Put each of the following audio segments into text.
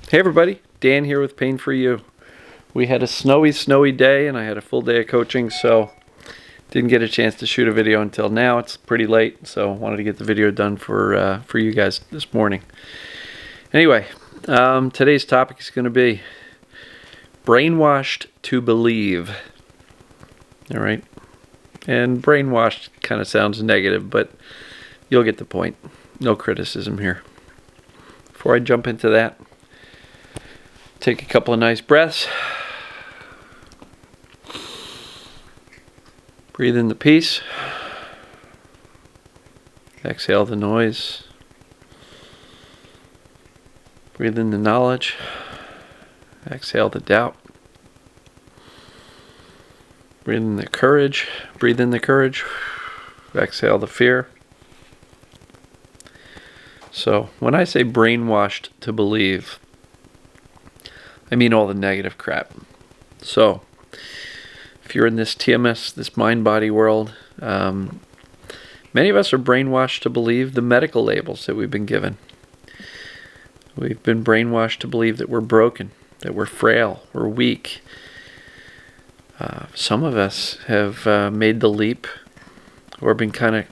Hey everybody, Dan here with Pain For You. We had a snowy day and I had a full day of coaching, so didn't get a chance to shoot a video until now. It's pretty late, so wanted to get the video done for you guys this morning. Anyway, today's topic is going to be brainwashed to believe. All right, and brainwashed kind of sounds negative, but you'll get the point. No criticism here. Before I jump into that, take a couple of nice breaths. Breathe in the peace. Exhale the noise. Breathe in the knowledge. Exhale the doubt. Breathe in the courage. Breathe in the courage. Exhale the fear. So when I say brainwashed to believe, I mean all the negative crap. So if you're in this TMS, this mind-body world, many of us are brainwashed to believe the medical labels that we've been given. We've been brainwashed to believe that we're broken, that we're frail, we're weak. Some of us have made the leap or been kind of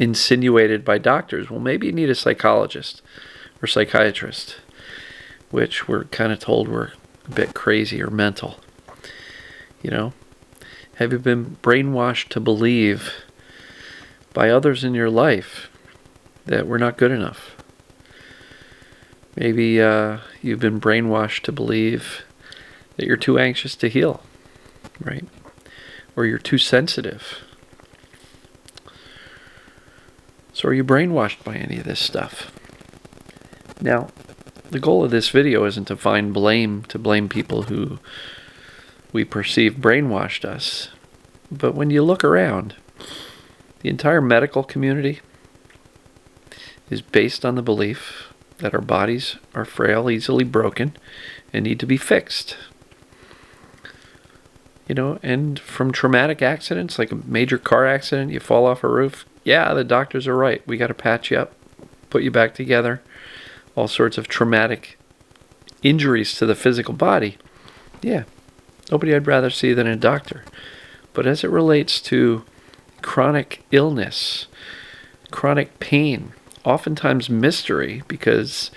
insinuated by doctors. Well, maybe you need a psychologist or psychiatrist, which we're kind of told we're a bit crazy or mental. You know, have you been brainwashed to believe by others in your life that we're not good enough? Maybe you've been brainwashed to believe that you're too anxious to heal, right? Or you're too sensitive. So are you brainwashed by any of this stuff? Now, the goal of this video isn't to find blame, to blame people who we perceive brainwashed us. But when you look around, the entire medical community is based on the belief that our bodies are frail, easily broken, and need to be fixed. You know, and from traumatic accidents, like a major car accident, you fall off a roof, yeah, the doctors are right. We got to patch you up, put you back together. All sorts of traumatic injuries to the physical body. Yeah, nobody I'd rather see than a doctor. But as it relates to chronic illness, chronic pain, oftentimes mystery, because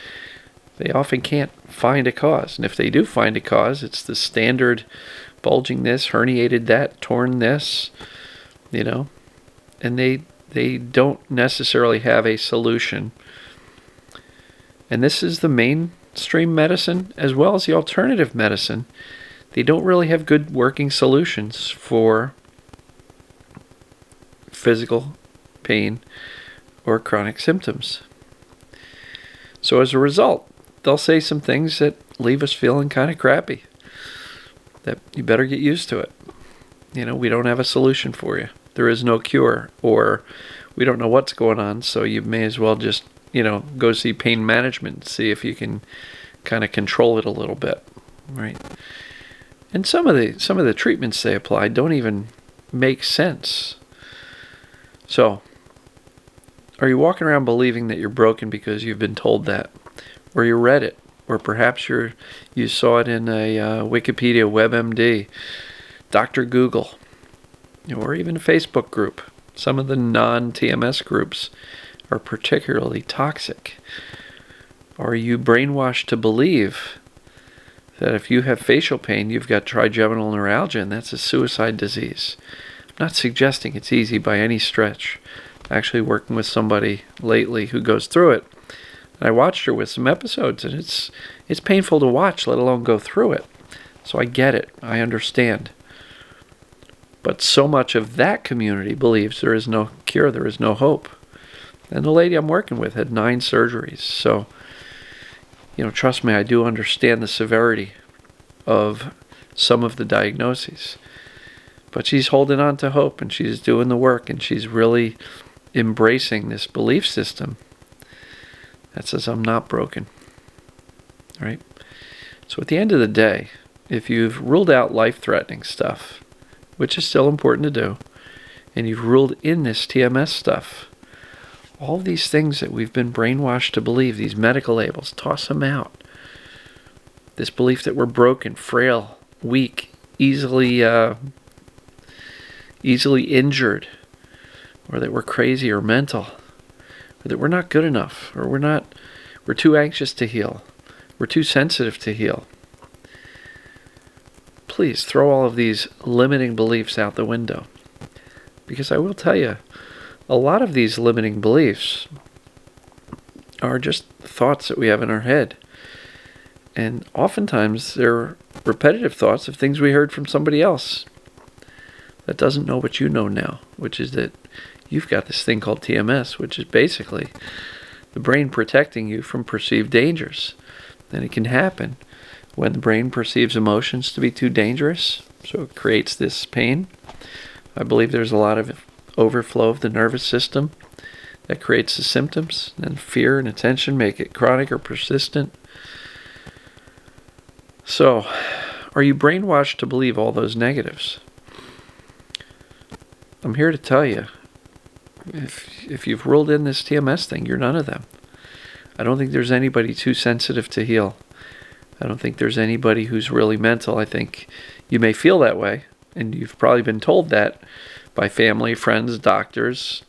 they often can't find a cause. And if they do find a cause, it's the standard bulging this, herniated that, torn this, you know. And they don't necessarily have a solution. And this is the mainstream medicine as well as the alternative medicine. They don't really have good working solutions for physical pain or chronic symptoms. So as a result, they'll say some things that leave us feeling kind of crappy, that you better get used to it. You know, we don't have a solution for you. There is no cure, or we don't know what's going on, so you may as well just, you know, go see pain management, see if you can kind of control it a little bit, right? And some of the treatments they apply don't even make sense. So, are you walking around believing that you're broken because you've been told that, or you read it, or perhaps you saw it in a Wikipedia, WebMD, Dr. Google, or even a Facebook group? Some of the non-TMS groups are particularly toxic. Are you brainwashed to believe that if you have facial pain, you've got trigeminal neuralgia, and that's a suicide disease? I'm not suggesting it's easy by any stretch. Actually working with somebody lately who goes through it. And I watched her with some episodes, and it's painful to watch, let alone go through it. So I get it. I understand. But so much of that community believes there is no cure, there is no hope. And the lady I'm working with had 9 surgeries. So, you know, trust me, I do understand the severity of some of the diagnoses. But she's holding on to hope, and she's doing the work, and she's really embracing this belief system that says I'm not broken. All right? So at the end of the day, if you've ruled out life-threatening stuff, which is still important to do, and you've ruled in this TMS stuff, all these things that we've been brainwashed to believe, these medical labels, toss them out. This belief that we're broken, frail, weak, easily injured, or that we're crazy or mental, or that we're not good enough, or we're too anxious to heal, we're too sensitive to heal. Please throw all of these limiting beliefs out the window. Because I will tell you, a lot of these limiting beliefs are just thoughts that we have in our head. And oftentimes they're repetitive thoughts of things we heard from somebody else that doesn't know what you know now, which is that you've got this thing called TMS, which is basically the brain protecting you from perceived dangers. And it can happen when the brain perceives emotions to be too dangerous, so it creates this pain. I believe there's a lot of overflow of the nervous system that creates the symptoms, and fear and attention make it chronic or persistent. So, are you brainwashed to believe all those negatives? I'm here to tell you, if you've ruled in this TMS thing, you're none of them. I don't think there's anybody too sensitive to heal. I don't think there's anybody who's really mental. I think you may feel that way, and you've probably been told that by family, friends, doctors.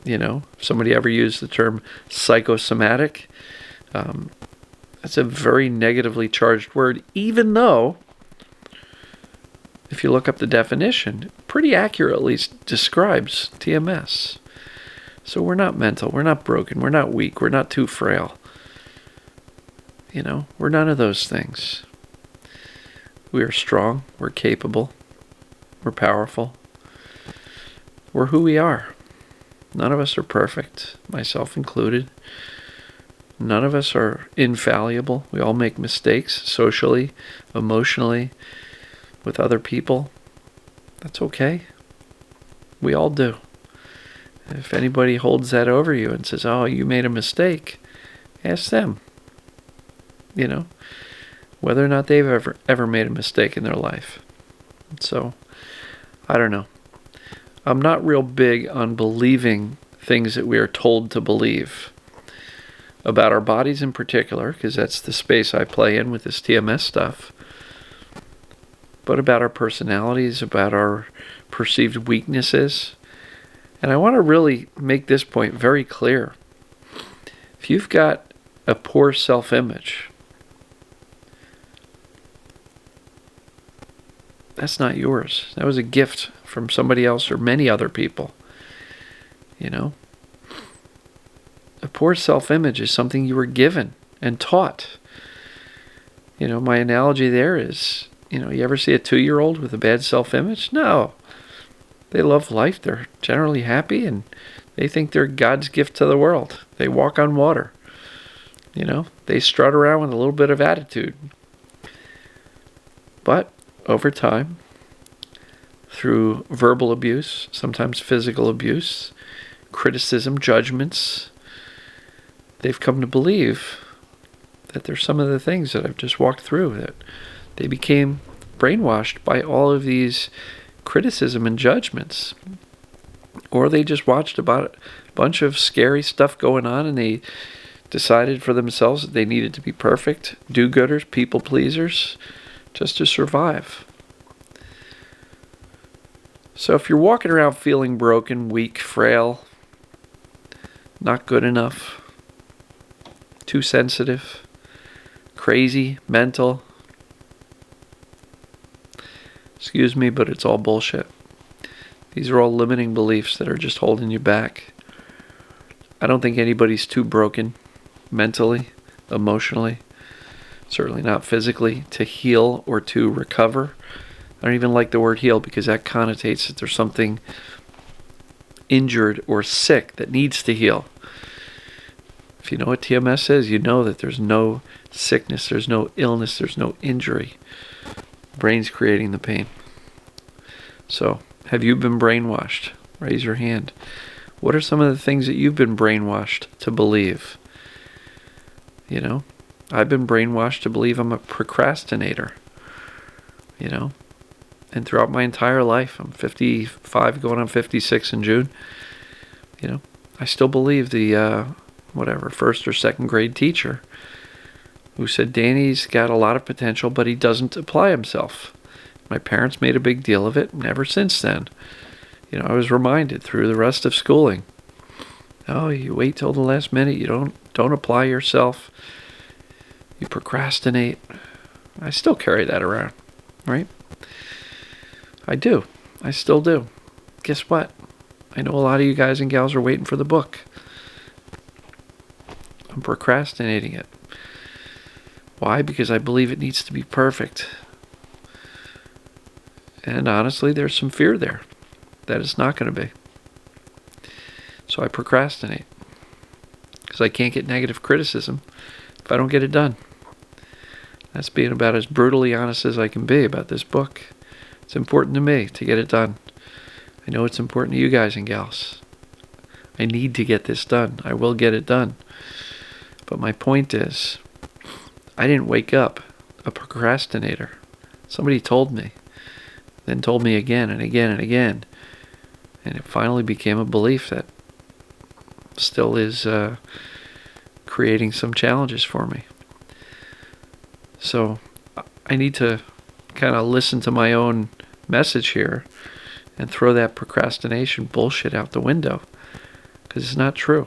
If somebody ever used the term psychosomatic, that's a very negatively charged word, even though, if you look up the definition, pretty accurately describes TMS. So we're not mental, we're not broken, we're not weak, we're not too frail. We're none of those things. We are strong, we're capable, we're powerful. We're who we are. None of us are perfect, myself included. None of us are infallible. We all make mistakes socially, emotionally, with other people. That's okay. We all do. If anybody holds that over you and says, "Oh, you made a mistake," ask them. Whether or not they've ever made a mistake in their life. So, I don't know. I'm not real big on believing things that we are told to believe about our bodies in particular, because that's the space I play in with this TMS stuff, but about our personalities, about our perceived weaknesses. And I want to really make this point very clear. If you've got a poor self-image, that's not yours. That was a gift from somebody else or many other people. A poor self-image is something you were given and taught. My analogy there is, you ever see a 2-year-old with a bad self-image? No. They love life. They're generally happy, and they think they're God's gift to the world. They walk on water. They strut around with a little bit of attitude. But over time, through verbal abuse, sometimes physical abuse, criticism, judgments, they've come to believe that there's some of the things that I've just walked through, that they became brainwashed by all of these criticism and judgments. Or they just watched about a bunch of scary stuff going on, and they decided for themselves that they needed to be perfect, do-gooders, people pleasers, just to survive. So if you're walking around feeling broken, weak, frail, not good enough, too sensitive, crazy, mental, excuse me, but it's all bullshit. These are all limiting beliefs that are just holding you back. I don't think anybody's too broken mentally, emotionally, certainly not physically, to heal or to recover. I don't even like the word heal, because that connotates that there's something injured or sick that needs to heal. If you know what TMS is, you know that there's no sickness, there's no illness, there's no injury. The brain's creating the pain. So, have you been brainwashed? Raise your hand. What are some of the things that you've been brainwashed to believe? I've been brainwashed to believe I'm a procrastinator. And throughout my entire life, I'm 55 going on 56 in June, I still believe the, first or second grade teacher who said Danny's got a lot of potential, but he doesn't apply himself. My parents made a big deal of it, and ever since then, I was reminded through the rest of schooling. Oh, you wait till the last minute. You don't apply yourself. You procrastinate. I still carry that around, right? I do. I still do. Guess what? I know a lot of you guys and gals are waiting for the book. I'm procrastinating it. Why? Because I believe it needs to be perfect. And honestly, there's some fear there that it's not going to be. So I procrastinate because I can't get negative criticism if I don't get it done. That's being about as brutally honest as I can be about this book. It's important to me to get it done. I know it's important to you guys and gals. I need to get this done. I will get it done. But my point is, I didn't wake up a procrastinator. Somebody told me, then told me again and again and again. And it finally became a belief that still is creating some challenges for me. So I need to kind of listen to my own message here and throw that procrastination bullshit out the window, because it's not true.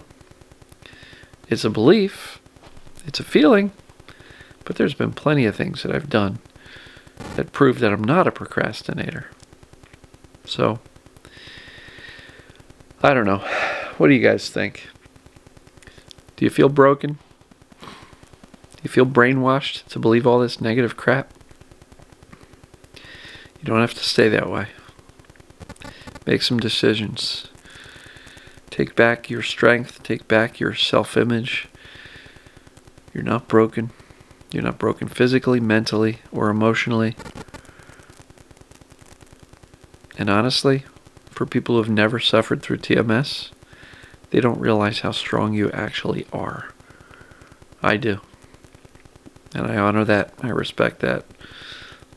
It's a belief, it's a feeling, but there's been plenty of things that I've done that prove that I'm not a procrastinator. So I don't know. What do you guys think? Do you feel broken? Do you feel brainwashed to believe all this negative crap? You don't have to stay that way. Make some decisions. Take back your strength. Take back your self-image. You're not broken. You're not broken physically, mentally, or emotionally. And honestly, for people who have never suffered through TMS, they don't realize how strong you actually are. I do. And I honor that. I respect that.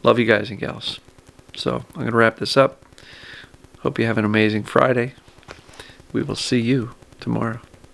Love you guys and gals. So I'm going to wrap this up. Hope you have an amazing Friday. We will see you tomorrow.